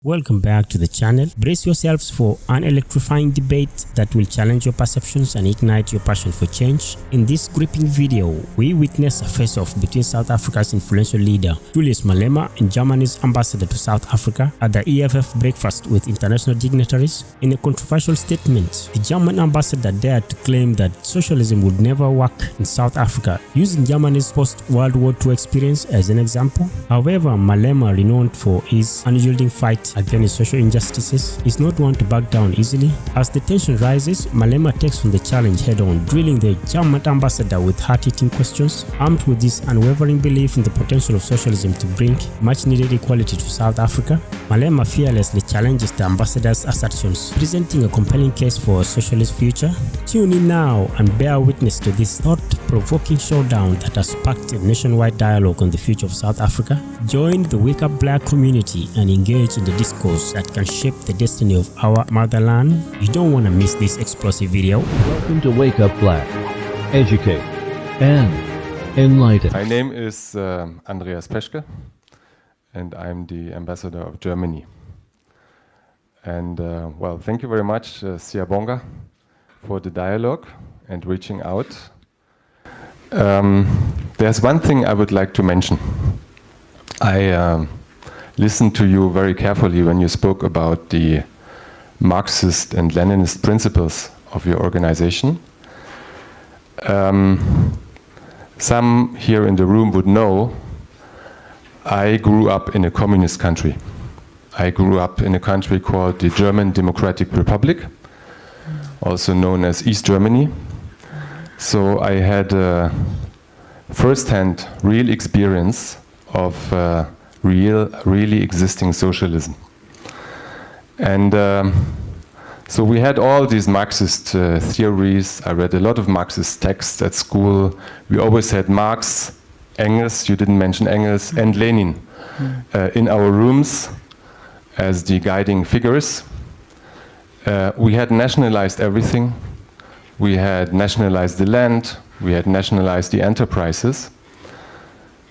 Welcome back to the channel. Brace yourselves for an electrifying debate that will challenge your perceptions and ignite your passion for change. In this gripping video, we witness a face-off between South Africa's influential leader, Julius Malema, and Germany's ambassador to South Africa at the EFF breakfast with international dignitaries. In a controversial statement, the German ambassador dared to claim that socialism would never work in South Africa, using Germany's post-World War II experience as an example. However, Malema, renowned for his unyielding fight against social injustices, is not one to back down easily. As the tension rises, Malema takes on the challenge head-on, drilling the German ambassador with hard-hitting questions. Armed with this unwavering belief in the potential of socialism to bring much-needed equality to South Africa, Malema fearlessly challenges the ambassador's assertions, presenting a compelling case for a socialist future. Tune in now and bear witness to this thought-provoking showdown that has sparked a nationwide dialogue on the future of South Africa. Join the Wake-Up Blaq community and engage in the discourse that can shape the destiny of our motherland. You don't want to miss this explosive video. Welcome to Wake-Up Blaq. Educate and enlighten. My name is Andreas Peschke, and I'm the ambassador of Germany. And well, thank you very much, Siyabonga, for the dialogue and reaching out. There's one thing I would like to mention. I listened to you very carefully when you spoke about the Marxist and Leninist principles of your organization. Some here in the room would know I grew up in a communist country. I grew up in a country called the German Democratic Republic, also known as East Germany. So I had a first-hand real experience of really existing socialism. And so we had all these Marxist theories. I read a lot of Marxist texts at school. We always had Marx, Engels, you didn't mention Engels, and Lenin in our rooms as the guiding figures. We had nationalized everything. We had nationalized the land. We had nationalized the enterprises.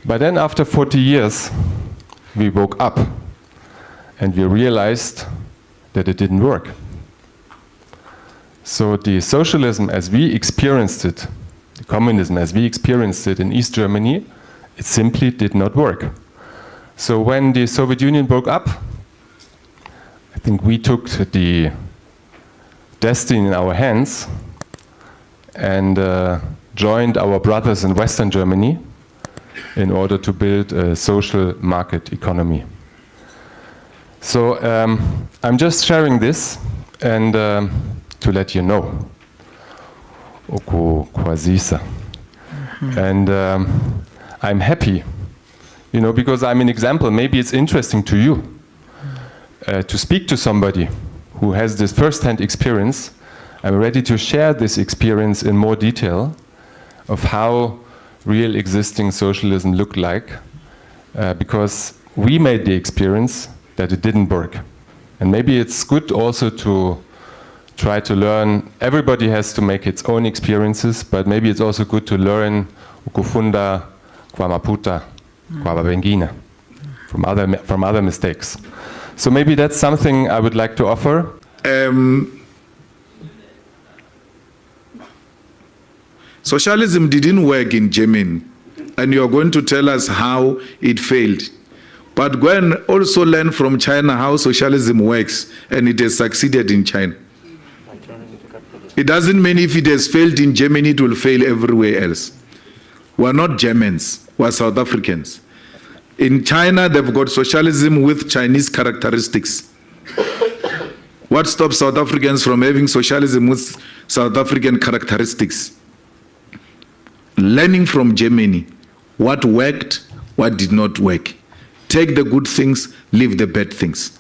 But then after 40 years, we woke up and we realized that it didn't work. So the socialism as we experienced it, the communism as we experienced it in East Germany, it simply did not work. So when the Soviet Union broke up, I think we took the destiny in our hands and joined our brothers in Western Germany in order to build a social market economy. So I'm just sharing this and to let you know. And I'm happy, you know, because I'm an example. Maybe it's interesting to you to speak to somebody who has this first-hand experience. I'm ready to share this experience in more detail of how real existing socialism looked like, because we made the experience that it didn't work. And maybe it's good also to try to learn. Everybody has to make its own experiences, but maybe it's also good to learn ukufunda kwa maputa, kwa babengina, from other mistakes. So maybe that's something I would like to offer. Socialism didn't work in Germany, and you're going to tell us how it failed. But go and also learn from China how socialism works, and it has succeeded in China. It doesn't mean if it has failed in Germany, it will fail everywhere else. We're not Germans, we're South Africans. In China, they've got socialism with Chinese characteristics. What stops South Africans from having socialism with South African characteristics? Learning from Germany, what worked, what did not work. Take the good things, leave the bad things.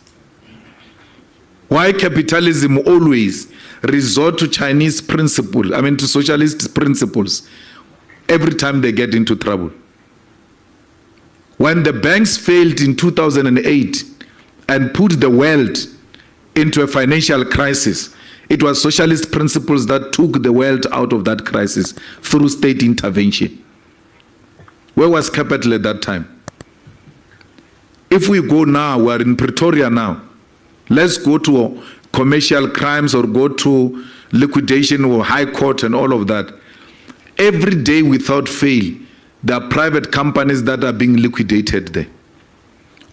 Why capitalism always resort to Chinese principles, to socialist principles, every time they get into trouble? When the banks failed in 2008 and put the world into a financial crisis, it was socialist principles that took the world out of that crisis through state intervention. Where was capital at that time? If we go now, we're in Pretoria now, Let's go to commercial crimes or go to liquidation or high court and all of that. Every day without fail, there are private companies that are being liquidated there.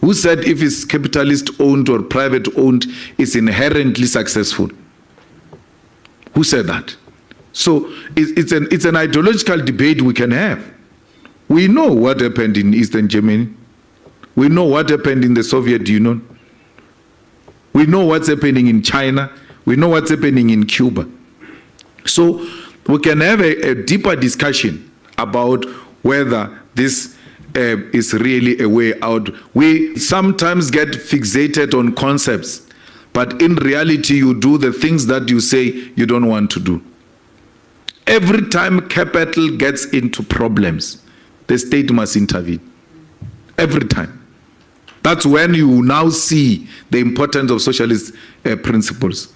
Who said if it's capitalist owned or private owned, it's inherently successful? Who said that? So it's an ideological debate we can have. We know what happened in Eastern Germany. We know what happened in the Soviet Union. We know what's happening in China. We know what's happening in Cuba. So we can have a deeper discussion about whether this is really a way out. We sometimes get fixated on concepts, but in reality, you do the things that you say you don't want to do. Every time capital gets into problems, the state must intervene. Every time. That's when you now see the importance of socialist principles.